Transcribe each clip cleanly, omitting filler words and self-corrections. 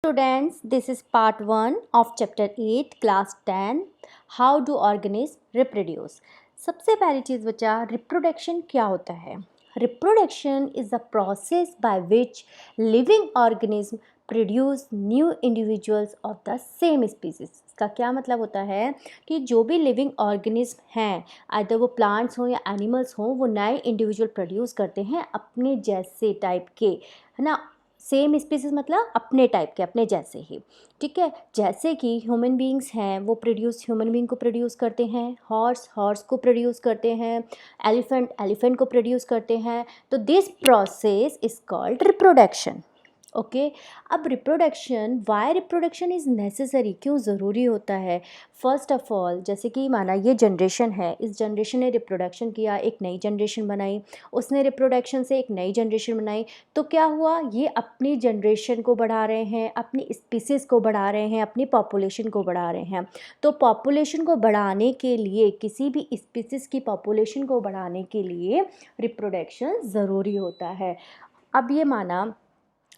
Students, this is part 1 of chapter 8 class 10 how do organisms reproduce। सबसे पहली चीज़ बच्चा, reproduction क्या होता है। Reproduction is the process by which living organism produce new individuals of the same species. इसका क्या मतलब होता है कि जो भी लिविंग ऑर्गेनिज्म हैं, आइदर वो प्लांट्स हों या एनिमल्स हों, वो नए इंडिविजुअल प्रोड्यूस करते हैं अपने जैसे टाइप के, है ना। सेम स्पीसीज मतलब अपने टाइप के, अपने जैसे ही, ठीक है। जैसे कि ह्यूमन बींग्स हैं, वो ह्यूमन बींग को प्रोड्यूस करते हैं, हॉर्स को प्रोड्यूस करते हैं, एलिफेंट को प्रोड्यूस करते हैं। तो this process is called reproduction. Okay. अब reproduction, why reproduction is necessary, क्यों ज़रूरी होता है। फर्स्ट ऑफ ऑल, जैसे कि माना ये जनरेशन है, इस जनरेशन ने रिप्रोडक्शन किया, एक नई जनरेशन बनाई, उसने रिप्रोडक्शन से एक नई जनरेशन बनाई, तो क्या हुआ, ये अपनी जनरेशन को बढ़ा रहे हैं, अपनी स्पीसीज़ को बढ़ा रहे हैं, अपनी पॉपुलेशन को बढ़ा रहे हैं। तो पॉपुलेशन को बढ़ाने के लिए, किसी भी स्पीसीज़ की पॉपुलेशन को बढ़ाने के लिए रिप्रोडक्शन ज़रूरी होता है। अब ये माना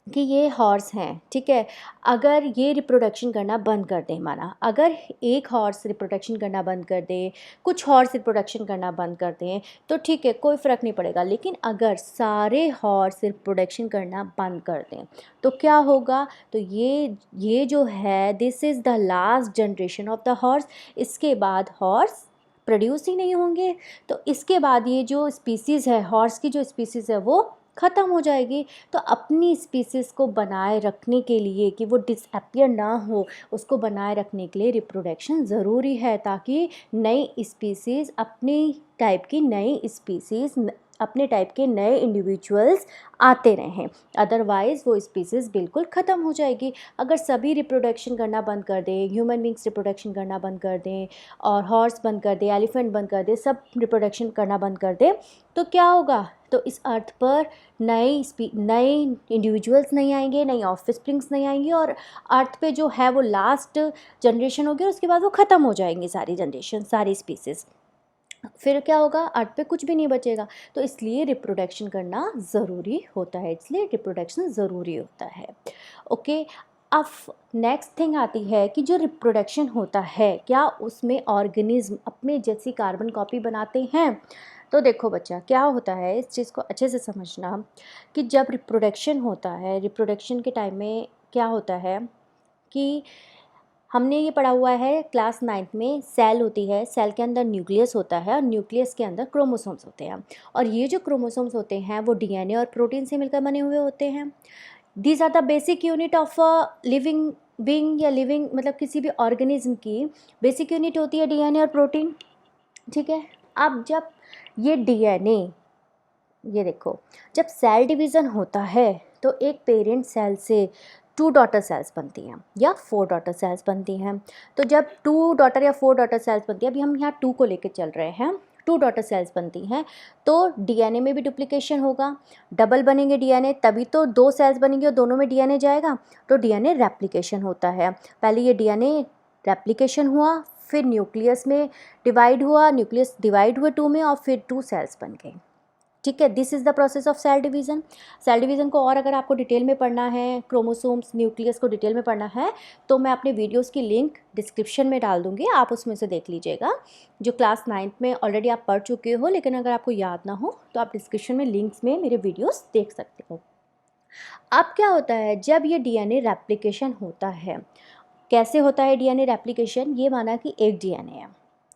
कि ये हॉर्स हैं, ठीक है। अगर ये रिप्रोडक्शन करना बंद कर दें, माना अगर एक हॉर्स रिप्रोडक्शन करना बंद कर दे, कुछ हॉर्स रिप्रोडक्शन करना बंद कर दें, तो ठीक है, कोई फ़र्क नहीं पड़ेगा। लेकिन अगर सारे हॉर्स रिप्रोडक्शन करना बंद कर दें तो क्या होगा, तो ये जो है, this is the last generation of the horse. इसके बाद हॉर्स प्रोड्यूस ही नहीं होंगे, तो इसके बाद ये जो स्पीसीज़ है, हॉर्स की जो स्पीसीज़ है, वो ख़त्म हो जाएगी। तो अपनी स्पीसीज़ को बनाए रखने के लिए, कि वो डिसअपियर ना हो, उसको बनाए रखने के लिए रिप्रोडक्शन ज़रूरी है, ताकि नई स्पीसीज़, अपनी टाइप की नई स्पीसीज़, अपने टाइप के नए इंडिविजुअल्स आते रहें। अदरवाइज़ वो स्पीसीज़ बिल्कुल ख़त्म हो जाएगी। अगर सभी रिप्रोडक्शन करना बंद कर दें, ह्यूमन बींग्स रिप्रोडक्शन करना बंद कर दें, और हॉर्स बंद कर दें, एलिफेंट बंद कर दें, सब रिप्रोडक्शन करना बंद कर दें, तो क्या होगा, तो इस अर्थ पर नए इंडिविजुअल्स नहीं आएंगे, नई ऑफस्प्रिंग्स नहीं आएंगी, और अर्थ पे जो है वो लास्ट जनरेशन होगी, और उसके बाद वो ख़त्म हो जाएंगी सारी जनरेशन, सारी स्पीसीज़। फिर क्या होगा, अर्थ पे कुछ भी नहीं बचेगा। तो इसलिए रिप्रोडक्शन करना ज़रूरी होता है, इसलिए रिप्रोडक्शन ज़रूरी होता है। ओके। अब नेक्स्ट थिंग आती है कि जो रिप्रोडक्शन होता है, क्या उसमें ऑर्गेनिज्म अपने जैसी कार्बन कॉपी बनाते हैं। तो देखो बच्चा, क्या होता है, इस चीज़ को अच्छे से समझना कि जब रिप्रोडक्शन होता है, रिप्रोडक्शन के टाइम में क्या होता है कि हमने ये पढ़ा हुआ है क्लास 9th में, सेल होती है, सेल के अंदर न्यूक्लियस होता है, और न्यूक्लियस के अंदर क्रोमोसोम्स होते हैं, और ये जो क्रोमोसोम्स होते हैं वो डीएनए और प्रोटीन से मिलकर बने हुए होते हैं। These are the basic unit of living being, या लिविंग मतलब किसी भी ऑर्गेनिज्म की बेसिक यूनिट होती है डीएनए और प्रोटीन, ठीक है। अब जब ये डीएनए, ये देखो, जब सेल डिवीज़न होता है तो एक पेरेंट सेल से 2 डॉटर सेल्स बनती हैं या 4 डॉटर सेल्स बनती हैं। तो जब 2 डॉटर या 4 डॉटर सेल्स बनती है, अभी हम यहाँ 2 को लेकर चल रहे हैं, 2 डॉटर सेल्स बनती हैं, तो डीएनए में भी डुप्लीकेशन होगा, डबल बनेंगे डीएनए, तभी तो 2 सेल्स बनेंगे और दोनों में डीएनए जाएगा, तो डीएनए रेप्लिकेशन होता है। पहले ये डीएनए रेप्लिकेशन हुआ, फिर न्यूक्लियस में डिवाइड हुआ, न्यूक्लियस डिवाइड हुए 2 में, और फिर 2 सेल्स बन गए, ठीक है। This is the process of cell division. Cell division को और अगर आपको डिटेल में पढ़ना है, क्रोमोसोम्स, न्यूक्लियस को डिटेल में पढ़ना है, तो मैं अपने वीडियोस की लिंक डिस्क्रिप्शन में डाल दूँगी, आप उसमें से देख लीजिएगा। जो क्लास 9th में ऑलरेडी आप पढ़ चुके हो, लेकिन अगर आपको याद ना हो तो आप डिस्क्रिप्शन में लिंक्स में मेरे वीडियोज़ देख सकते हो। अब क्या होता है, जब ये डीएनए रेप्लिकेशन होता है, कैसे होता है डीएनए रेप्लिकेशन, ये माना कि एक डीएनए है,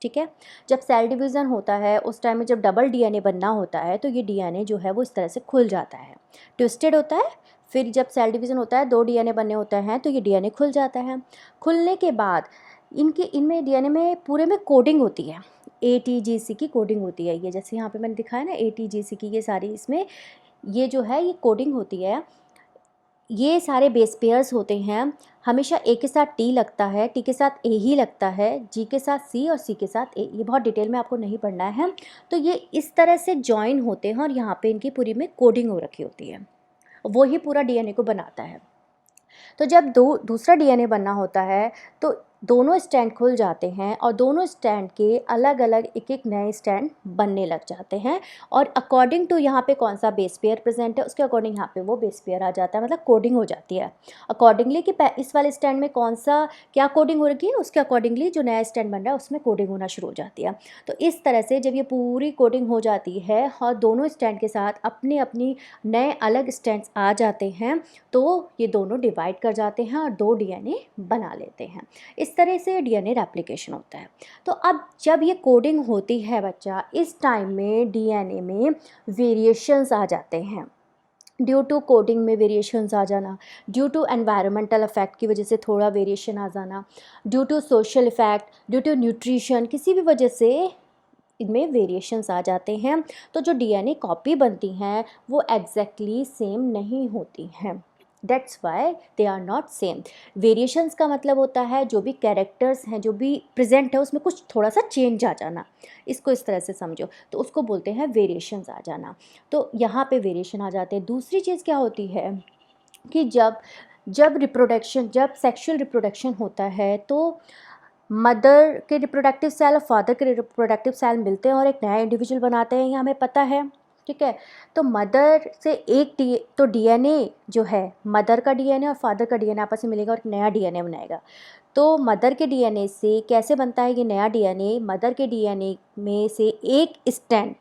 ठीक है। जब सेल डिवीज़न होता है, उस टाइम में जब डबल डीएनए बनना होता है, तो ये डीएनए जो है वो इस तरह से खुल जाता है, ट्विस्टेड होता है। फिर जब सेल डिवीज़न होता है, 2 डीएनए बनने होते हैं, तो ये डीएनए खुल जाता है। खुलने के बाद इनमें डीएनए में पूरे में कोडिंग होती है, एटीजीसी की कोडिंग होती है। ये जैसे यहाँ पे मैंने दिखाया ना, एटीजीसी की, ये सारी इसमें ये जो है ये कोडिंग होती है। ये सारे बेस पेयर्स होते हैं, हमेशा ए के साथ टी लगता है, टी के साथ ए ही लगता है, जी के साथ सी, और सी के साथ ए। ये बहुत डिटेल में आपको नहीं पढ़ना है। तो ये इस तरह से जॉइन होते हैं, और यहाँ पे इनकी पूरी में कोडिंग हो रखी होती है, वही पूरा डीएनए को बनाता है। तो जब दूसरा डीएनए बनना होता है, तो दोनों स्टैंड खुल जाते हैं और दोनों स्टैंड के अलग अलग एक एक नए स्टैंड बनने लग जाते हैं, और अकॉर्डिंग टू यहाँ पे कौन सा बेस पेयर प्रेजेंट है उसके अकॉर्डिंग यहाँ पे वो बेस पेयर आ जाता है, मतलब कोडिंग हो जाती है अकॉर्डिंगली कि इस वाले स्टैंड में कौन सा क्या कोडिंग हो रही है, उसके अकॉर्डिंगली जो नया स्टैंड बन रहा है उसमें कोडिंग होना शुरू हो जाती है। तो इस तरह से जब ये पूरी कोडिंग हो जाती है और दोनों स्टैंड के साथ अपनी अपनी नए अलग स्टैंड्स आ जाते हैं, तो ये दोनों डिवाइड कर जाते हैं और 2 डीएनए बना लेते हैं। इस तरह से डीएनए रेप्लिकेशन होता है। तो अब जब ये कोडिंग होती है बच्चा, इस टाइम में डीएनए में वेरिएशंस आ जाते हैं। ड्यू टू कोडिंग में वेरिएशंस आ जाना, ड्यू टू एनवायरमेंटल इफेक्ट की वजह से थोड़ा वेरिएशन आ जाना, due to social effect, due to nutrition, किसी भी वजह से इनमें वेरिएशंस आ जाते हैं। तो जो डीएनए कॉपी बनती हैं वो एग्जैक्टली सेम नहीं होती हैं। That's why they are not same. Variations का मतलब होता है जो भी कैरेक्टर्स हैं, जो भी प्रेजेंट है उसमें कुछ थोड़ा सा चेंज आ जाना, इसको इस तरह से समझो, तो उसको बोलते हैं वेरिएशंस आ जाना। तो यहाँ पे वेरिएशन आ जाते हैं। दूसरी चीज़ क्या होती है कि जब जब सेक्सुअल रिप्रोडक्शन होता है तो मदर के रिप्रोडक्टिव सेल और फादर के रिप्रोडक्टिव सेल मिलते हैं और एक नया इंडिविजुअल बनाते हैं, ये हमें पता है, ठीक है। तो मदर से तो डीएनए जो है, मदर का डीएनए और फादर का डीएनए आपस में मिलेगा और एक नया डीएनए बनाएगा। तो मदर के डीएनए से कैसे बनता है ये नया डीएनए, मदर के डीएनए में से एक स्ट्रैंड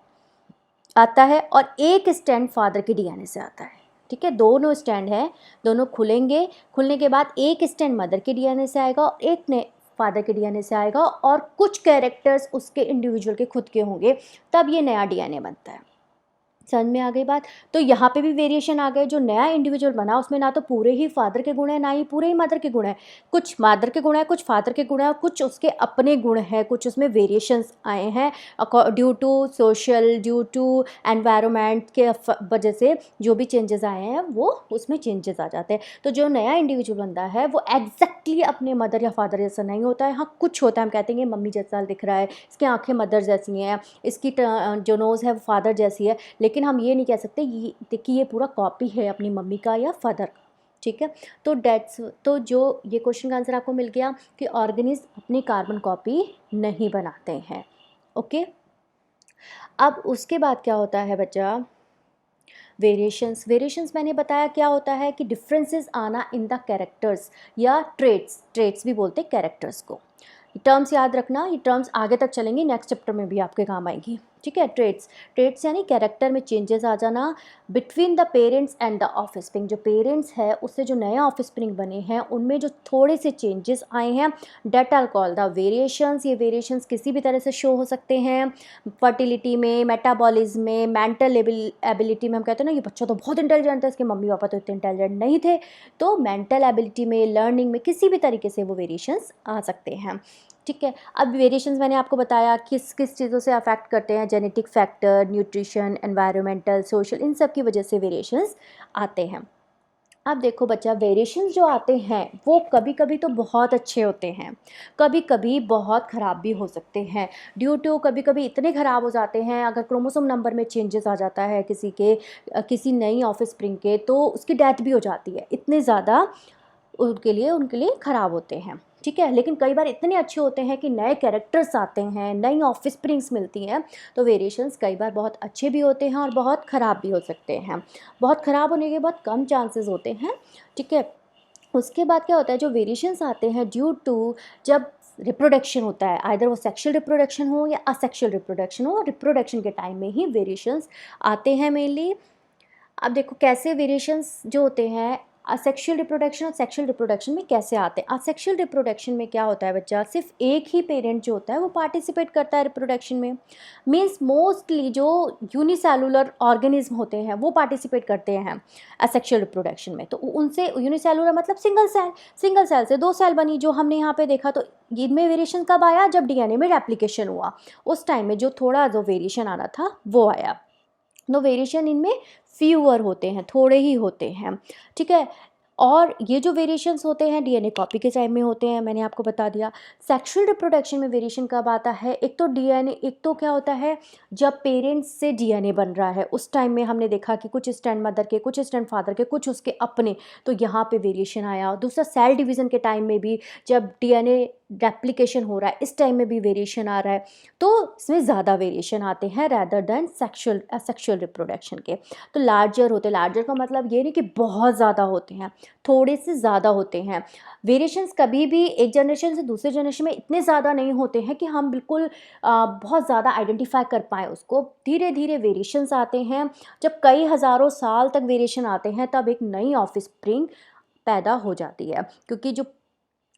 आता है और एक स्ट्रैंड फादर के डीएनए से आता है, ठीक है। दोनों स्टैंड है, दोनों खुलेंगे, खुलने के बाद एक स्टैंड मदर के डीएनए से आएगा और एक ने फादर के डीएनए से आएगा, और कुछ कैरेक्टर्स उसके इंडिविजुअल के खुद के होंगे, तब ये नया डीएनए बनता है। समझ में आ गई बात। तो यहाँ पे भी वेरिएशन आ गए। जो नया इंडिविजुअल बना उसमें ना तो पूरे ही फादर के गुण हैं ना ही पूरे ही मदर के गुण हैं, कुछ मदर के गुण हैं, कुछ फादर के गुण हैं, कुछ उसके अपने गुण हैं, कुछ उसमें वेरिएशंस आए हैं due to social, due to environment के वजह से जो भी चेंजेस आए हैं वो उसमें चेंजेस आ जाते हैं। तो जो नया इंडिविजुअल बनता है वो एग्जैक्टली अपने मदर या फादर जैसा नहीं होता है। हाँ, कुछ होता है, हम कहते हैं मम्मी जैसा दिख रहा है, इसकी आँखें मदर जैसी हैं, इसकी जो नोज़ है वो फादर जैसी है, लेकिन हम ये नहीं कह सकते कि ये पूरा कॉपी है अपनी मम्मी का या फादर का, ठीक है। तो जो ये क्वेश्चन का आंसर आपको मिल गया कि ऑर्गेनिज्म अपनी कार्बन कॉपी नहीं बनाते हैं, ओके। अब उसके बाद क्या होता है बच्चा, वेरिएशंस मैंने बताया क्या होता है कि डिफरेंसेस आना इन द कैरेक्टर्स या ट्रेट्स भी बोलते हैं कैरेक्टर्स को। टर्म्स याद रखना, ये टर्म्स आगे तक चलेंगी, नेक्स्ट चैप्टर में भी आपके काम आएंगी, ठीक है। ट्रेट्स यानी कैरेक्टर में चेंजेस आ जाना between the parents and the offspring. जो पेरेंट्स है उससे जो नए ऑफस्प्रिंग बने हैं उनमें जो थोड़े से चेंजेस आए हैं, that are called the variations. ये वेरिएशंस किसी भी तरह से शो हो सकते हैं, फर्टिलिटी में, मेटाबॉलिज्म में, मेंटल एबिलिटी में। हम कहते हैं ना ये बच्चा तो बहुत इंटेलिजेंट है, इसके मम्मी पापा तो इतने इंटेलिजेंट नहीं थे, तो मेंटल एबिलिटी में, लर्निंग में, किसी भी तरीके से वो वेरिएशंस आ सकते हैं, ठीक है। अब वेरिएशंस मैंने आपको बताया किस किस चीज़ों से अफेक्ट करते हैं, genetic factor, nutrition, environmental, social, इन सब की वजह से वेरिएशंस आते हैं। अब देखो बच्चा, वेरिएशंस जो आते हैं वो कभी कभी तो बहुत अच्छे होते हैं, कभी कभी बहुत ख़राब भी हो सकते हैं। ड्यू टू कभी कभी इतने ख़राब हो जाते हैं, अगर क्रोमोसोम नंबर में चेंजेस आ जाता है किसी नई ऑफस्प्रिंग के, तो उसकी डेथ भी हो जाती है, इतने ज़्यादा उनके लिए ख़राब होते हैं, ठीक है। लेकिन कई बार इतने अच्छे होते हैं कि नए कैरेक्टर्स आते हैं, नई ऑफस्प्रिंग्स मिलती हैं, तो वेरिएशंस कई बार बहुत अच्छे भी होते हैं और बहुत ख़राब भी हो सकते हैं। बहुत ख़राब होने के बहुत कम चांसेस होते हैं, ठीक है। उसके बाद क्या होता है, जो वेरिएशंस आते हैं ड्यू टू जब रिप्रोडक्शन होता है, आइदर वो सेक्शुअल रिप्रोडक्शन हो या असेक्शुअल रिप्रोडक्शन हो, रिप्रोडक्शन के टाइम में ही वेरिएशंस आते हैं मेनली। अब देखो कैसे वेरिएशंस जो होते हैं असेक्शुअल रिप्रोडक्शन और सेक्शुअल रिप्रोडक्शन में कैसे आते हैं। असेक्शुअल रिप्रोडक्शन में क्या होता है बच्चा, सिर्फ एक ही पेरेंट जो होता है वो पार्टिसिपेट करता है रिप्रोडक्शन में। मीन्स मोस्टली जो यूनिसेलुलर ऑर्गेनिज्म होते हैं वो पार्टिसिपेट करते हैं असेक्शुअल रिप्रोडक्शन में। तो उनसे यूनिसेलुलर मतलब सिंगल सेल से 2 सेल बनी, जो हमने यहाँ पे देखा। तो इनमें वेरिएशन कब आया, जब डीएनए में रेप्लिकेशन हुआ, उस टाइम में जो थोड़ा जो वेरिएशन आना था वो आया। तो वेरिएशन इनमें फ्यूअर होते हैं, थोड़े ही होते हैं, ठीक है। और ये जो वेरिएशंस होते हैं डीएनए कॉपी के टाइम में होते हैं, मैंने आपको बता दिया। सेक्सुअल रिप्रोडक्शन में वेरिएशन कब आता है? एक तो डीएनए, एक तो क्या होता है जब पेरेंट्स से डीएनए बन रहा है उस टाइम में हमने देखा कि कुछ स्टैंड मदर के, कुछ स्टैंड फादर के, कुछ उसके अपने, तो यहाँ पे वेरिएशन आया। दूसरा सेल डिवीज़न के टाइम में भी जब डीएनए रेप्लिकेशन हो रहा है इस टाइम में भी वेरिएशन आ रहा है, तो इसमें ज़्यादा वेरिएशन आते हैं रैदर देन सेक्शुअल रिप्रोडक्शन के। तो लार्जर होते हैं, लार्जर का मतलब ये नहीं कि बहुत ज़्यादा होते हैं, थोड़े से ज़्यादा होते हैं। वेरिएशंस कभी भी एक जनरेशन से दूसरे जनरेशन में इतने ज़्यादा नहीं होते हैं कि हम बिल्कुल बहुत ज़्यादा आइडेंटिफाई कर पाएँ उसको। धीरे धीरे वेरिएशंस आते हैं, जब कई हज़ारों साल तक वेरिएशन आते हैं तब एक नई ऑफस्प्रिंग पैदा हो जाती है, क्योंकि जो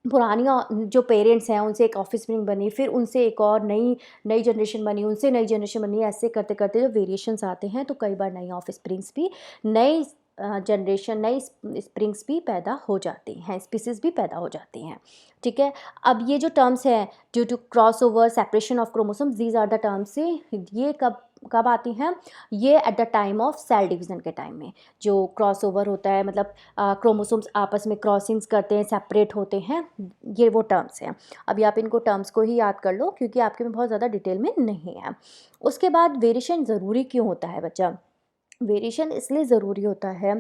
पुरानी जो पेरेंट्स हैं उनसे एक ऑफस्प्रिंग बनी, फिर उनसे एक और नई नई जनरेशन बनी, उनसे नई जनरेशन बनी, ऐसे करते करते जब वेरिएशंस आते हैं तो कई बार नई ऑफस्प्रिंग्स भी, नई जनरेशन, नई स्प्रिंग्स भी पैदा हो जाती हैं, स्पीसीज़ भी पैदा हो जाती हैं। ठीक है, अब ये जो टर्म्स हैं due to cross over, separation of chromosomes, these are the terms, ये कब कब आती हैं? ये at the time of cell division के टाइम में जो क्रॉस ओवर होता है, मतलब क्रोमोसोम्स आपस में क्रॉसिंग्स करते हैं, सेपरेट होते हैं, ये वो टर्म्स हैं। अभी आप इनको टर्म्स को ही याद कर लो क्योंकि आपके में बहुत ज़्यादा डिटेल में नहीं है। उसके बाद वेरिएशन ज़रूरी क्यों होता है बच्चा? वेरिएशन इसलिए ज़रूरी होता है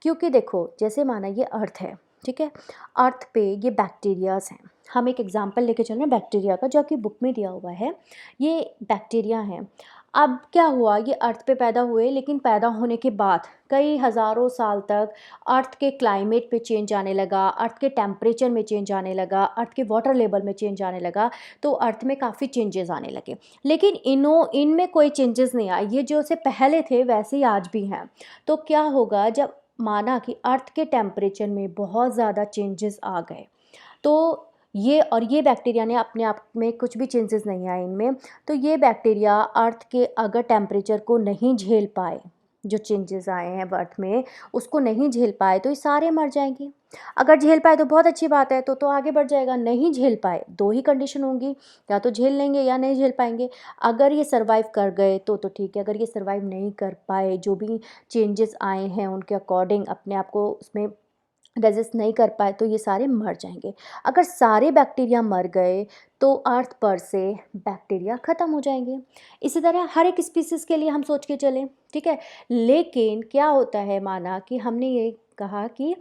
क्योंकि देखो, जैसे माना ये अर्थ है, ठीक है, अर्थ पे ये बैक्टीरियाज हैं। हम एक एग्जांपल लेके चल रहे हैं बैक्टीरिया का, जो कि बुक में दिया हुआ है। ये बैक्टीरिया हैं। अब क्या हुआ, ये अर्थ पे पैदा हुए, लेकिन पैदा होने के बाद कई हज़ारों साल तक अर्थ के क्लाइमेट पे चेंज आने लगा, अर्थ के टेम्परेचर में चेंज आने लगा, अर्थ के वाटर लेवल में चेंज आने लगा, तो अर्थ में काफ़ी चेंजेस आने लगे। लेकिन इनमें कोई चेंजेस नहीं आए, ये जो से पहले थे वैसे ही आज भी हैं। तो क्या होगा, जब माना कि अर्थ के टेम्परेचर में बहुत ज़्यादा चेंजेस आ गए, तो ये बैक्टीरिया ने अपने आप में कुछ भी चेंजेस नहीं आए इनमें, तो ये बैक्टीरिया अर्थ के अगर टेम्परेचर को नहीं झेल पाए, जो चेंजेस आए हैं अर्थ में उसको नहीं झेल पाए, तो ये सारे मर जाएंगे। अगर झेल पाए तो बहुत अच्छी बात है, तो आगे बढ़ जाएगा। नहीं झेल पाए, दो ही कंडीशन होंगी, या तो झेल लेंगे या नहीं झेल पाएंगे। अगर ये सर्वाइव कर गए तो ठीक है, अगर ये सर्वाइव नहीं कर पाए, जो भी चेंजेस आए हैं उनके अकॉर्डिंग अपने आप को उसमें रेजिस्ट नहीं कर पाए, तो ये सारे मर जाएंगे। अगर सारे बैक्टीरिया मर गए तो अर्थ पर से बैक्टीरिया ख़त्म हो जाएंगे। इसी तरह हर एक स्पीसीज़ के लिए हम सोच के चलें, ठीक है। लेकिन क्या होता है, माना कि हमने ये कहा कि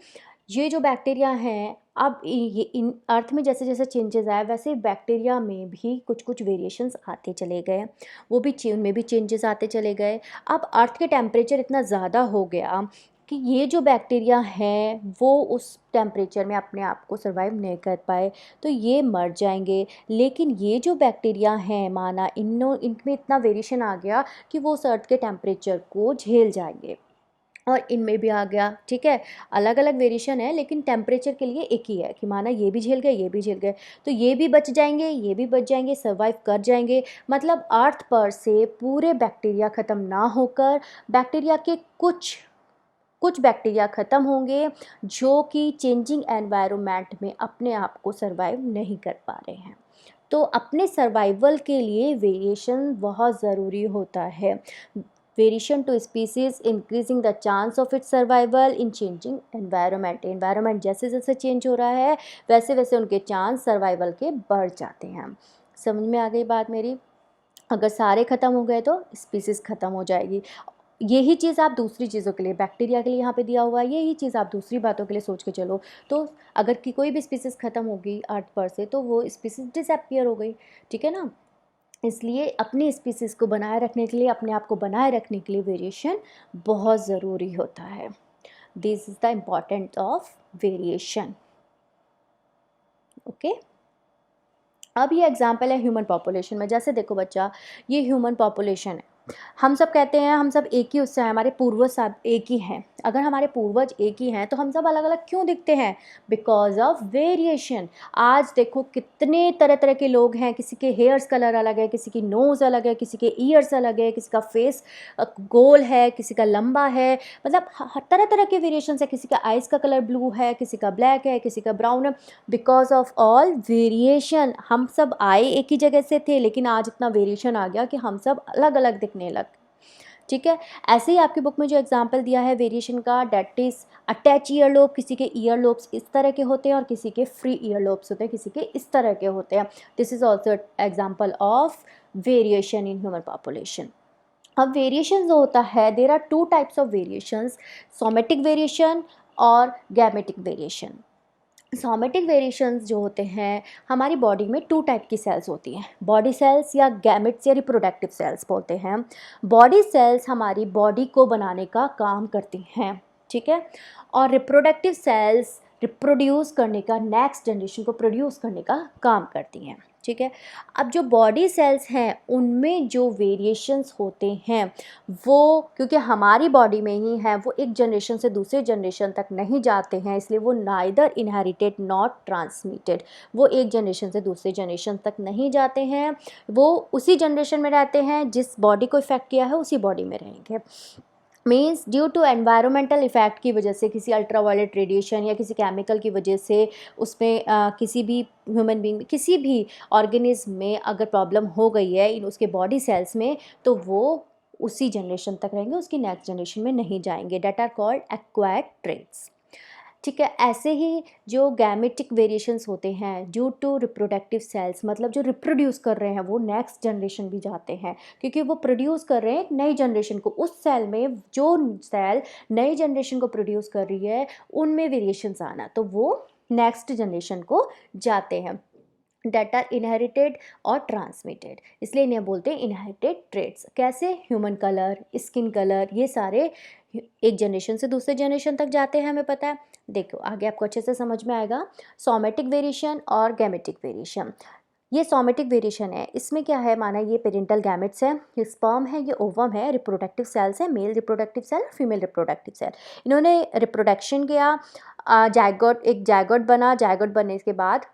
ये जो बैक्टीरिया हैं, अब ये इन अर्थ में जैसे जैसे चेंजेस आए वैसे बैक्टीरिया में भी कुछ कुछ वेरिएशंस आते चले गए, वो भी उनमें भी चेंजेस आते चले गए। अब अर्थ के टेम्परेचर इतना ज़्यादा हो गया कि ये जो बैक्टीरिया हैं वो उस टेम्परेचर में अपने आप को सर्वाइव नहीं कर पाए, तो ये मर जाएंगे। लेकिन ये जो बैक्टीरिया हैं, माना इनमें इतना वेरिएशन आ गया कि वो उस अर्थ के टेम्परेचर को झेल जाएंगे, और इनमें भी आ गया, ठीक है। अलग अलग वेरिएशन है लेकिन टेम्परेचर के लिए एक ही है कि माना ये भी झेल गए, ये भी झेल गए, तो ये भी बच जाएंगे, ये भी बच जाएंगे, सर्वाइव कर जाएंगे। मतलब अर्थ पर से पूरे बैक्टीरिया ख़त्म ना होकर बैक्टीरिया के कुछ बैक्टीरिया ख़त्म होंगे जो कि चेंजिंग एनवायरनमेंट में अपने आप को सर्वाइव नहीं कर पा रहे हैं। तो अपने सर्वाइवल के लिए वेरिएशन बहुत ज़रूरी होता है। Variation to species increasing the chance of its survival in changing environment जैसे जैसे चेंज हो रहा है वैसे वैसे उनके चांस सर्वाइवल के बढ़ जाते हैं। समझ में आ गई बात मेरी? अगर सारे ख़त्म हो गए तो स्पीसीज़ ख़त्म हो जाएगी। यही चीज़ आप दूसरी चीज़ों के लिए, बैक्टीरिया के लिए यहाँ पे दिया हुआ है, यही चीज़ आप दूसरी बातों के लिए सोच के चलो। तो अगर कि कोई भी स्पीसीज़ ख़त्म होगी अर्थ पर से तो वो स्पीसीज़ डिसअपीयर हो गई, ठीक है ना। इसलिए अपनी स्पीसीज़ को बनाए रखने के लिए, अपने आप को बनाए रखने के लिए वेरिएशन बहुत ज़रूरी होता है। This is the importance of variation. Okay, अब ये एग्जाम्पल है ह्यूमन पॉपुलेशन में। जैसे देखो बच्चा, ये ह्यूमन पॉपुलेशन है, हम सब कहते हैं हम सब एक ही उससे हैं, हमारे पूर्वज सब एक ही हैं। अगर हमारे पूर्वज एक ही हैं तो हम सब अलग अलग क्यों दिखते हैं? Because of variation. आज देखो कितने तरह तरह के लोग हैं, किसी के हेयर्स कलर अलग है, किसी की नोज़ अलग है, किसी के ईयर्स अलग है, किसी का फेस गोल है, किसी का लंबा है, मतलब तरह तरह के वेरिएशन है। किसी का आइज़ का कलर ब्लू है, किसी का ब्लैक है, किसी का ब्राउन है। Because of all variation. हम सब आए एक ही जगह से थे लेकिन आज इतना वेरिएशन आ गया कि हम सब अलग अलग दिखने लग, ठीक है। ऐसे ही आपकी बुक में जो एग्जांपल दिया है वेरिएशन का, that is attach ear lobe, किसी के ईयर लोब्स इस तरह के होते हैं और किसी के फ्री ईयर लोब्स होते हैं, किसी के इस तरह के होते हैं। This is also example of variation in human population. अब वेरिएशन जो होता है, there are two types of variations, somatic variation और गैमेटिक वेरिएशन। सोमेटिक वेरिएशंस जो होते हैं, हमारी बॉडी में टू टाइप की सेल्स होती हैं, बॉडी सेल्स या गैमेट्स या रिप्रोडक्टिव सेल्स बोलते हैं। बॉडी सेल्स हमारी बॉडी को बनाने का काम करती हैं, ठीक है, और रिप्रोडक्टिव सेल्स रिप्रोड्यूस करने का, नेक्स्ट जनरेशन को प्रोड्यूस करने का काम करती हैं, ठीक है। अब जो बॉडी सेल्स हैं उनमें जो वेरिएशंस होते हैं वो, क्योंकि हमारी बॉडी में ही है, वो एक जनरेशन से दूसरे जनरेशन तक नहीं जाते हैं, इसलिए वो नाइदर इनहेरिटेड नॉट ट्रांसमिटेड, वो एक जनरेशन से दूसरे जनरेशन तक नहीं जाते हैं, वो उसी जनरेशन में रहते हैं, जिस बॉडी को इफ़ेक्ट किया है उसी बॉडी में रहेंगे। Means due to environmental effect की वजह से, किसी अल्ट्रावायलेट रेडिएशन या किसी केमिकल की वजह से उसमें किसी भी ह्यूमन बींग, किसी भी ऑर्गेनिज्म में अगर प्रॉब्लम हो गई है इन उसके बॉडी सेल्स में, तो वो उसी जनरेशन तक रहेंगे, उसकी नेक्स्ट जनरेशन में नहीं जाएंगे। That are called acquired traits, ठीक है। ऐसे ही जो गैमेटिक वेरिएशंस होते हैं ड्यू टू रिप्रोडक्टिव सेल्स, मतलब जो रिप्रोड्यूस कर रहे हैं वो नेक्स्ट जनरेशन भी जाते हैं, क्योंकि वो प्रोड्यूस कर रहे हैं एक नई जनरेशन को। उस सेल में जो सेल नई जनरेशन को प्रोड्यूस कर रही है उनमें वेरिएशंस आना, तो वो नेक्स्ट जनरेशन को जाते हैं। डेट आर इनहेरिटेड और ट्रांसमिटेड, इसलिए इन्हें बोलते हैं इनहेरिटेड ट्रेट्स। कैसे? ह्यूमन कलर, स्किन कलर, ये सारे एक जनरेशन से दूसरे जनरेशन तक जाते हैं, हमें पता है। देखो आगे आपको अच्छे से समझ में आएगा। सोमेटिक वेरिएशन और गैमेटिक वेरिएशन। ये सोमेटिक वेरिएशन है, इसमें क्या है, माना ये पेरेंटल गैमेट्स है, ये स्पर्म है, ये ओवम है, रिप्रोडक्टिव सेल्स है, male reproductive cell, female reproductive cell. इन्होंने रिप्रोडक्शन किया, जायगोट, एक जायगोट बना, जायगोट बनने के बाद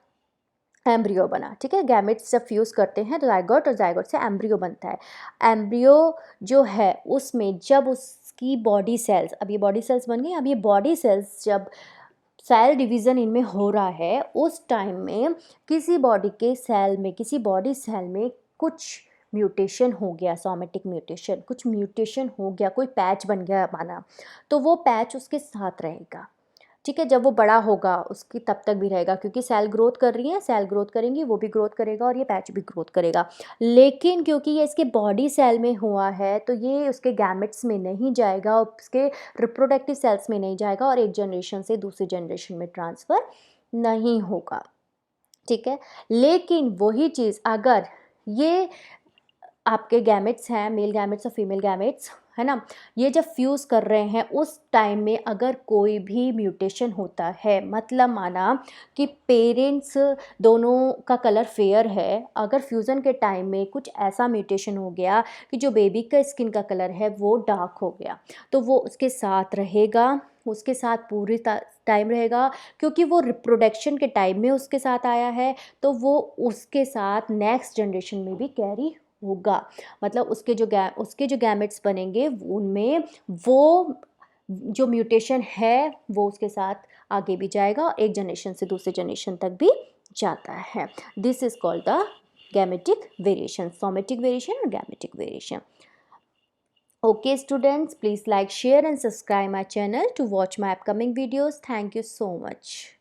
एम्ब्रियो बना, ठीक है। गैमेट्स जब फ्यूज़ करते हैं तो जायगोट, और जायगोट से एम्ब्रियो बनता है। एम्ब्रियो जो है उसमें जब उसकी बॉडी सेल्स, अब ये बॉडी सेल्स बन गई, अब ये बॉडी सेल्स जब सेल डिवीज़न इनमें हो रहा है उस टाइम में किसी बॉडी के सेल में, किसी बॉडी सेल में कुछ म्यूटेशन हो गया, सोमेटिक म्यूटेशन, कुछ म्यूटेशन हो गया, कोई पैच बन गया माना, तो वो पैच उसके साथ रहेगा, ठीक है। जब वो बड़ा होगा उसकी तब तक भी रहेगा, क्योंकि सेल ग्रोथ कर रही है, सेल ग्रोथ करेंगी, वो भी ग्रोथ करेगा और ये पैच भी ग्रोथ करेगा। लेकिन क्योंकि ये इसके बॉडी सेल में हुआ है तो ये उसके गैमेट्स में नहीं जाएगा, उसके रिप्रोडक्टिव सेल्स में नहीं जाएगा और एक जनरेशन से दूसरी जनरेशन में ट्रांसफ़र नहीं होगा, ठीक है। लेकिन वही चीज़ अगर ये आपके गैमेट्स हैं, मेल गैमेट्स और फीमेल गैमेट्स, है ना, ये जब फ्यूज़ कर रहे हैं उस टाइम में अगर कोई भी म्यूटेशन होता है, मतलब माना कि पेरेंट्स दोनों का कलर फेयर है, अगर फ्यूज़न के टाइम में कुछ ऐसा म्यूटेशन हो गया कि जो बेबी का स्किन का कलर है वो डार्क हो गया, तो वो उसके साथ रहेगा, उसके साथ पूरी टाइम रहेगा, क्योंकि वो रिप्रोडक्शन के टाइम में उसके साथ आया है, तो वो उसके साथ नेक्स्ट जनरेशन में भी कैरी होगा। मतलब उसके जो गैमेट्स बनेंगे उनमें वो जो म्यूटेशन है वो उसके साथ आगे भी जाएगा, एक जनरेशन से दूसरे जनरेशन तक भी जाता है। This is called the gametic variation, somatic variation और gametic variation. Okay students, please like, share and subscribe my channel to watch my upcoming videos. Thank you so much.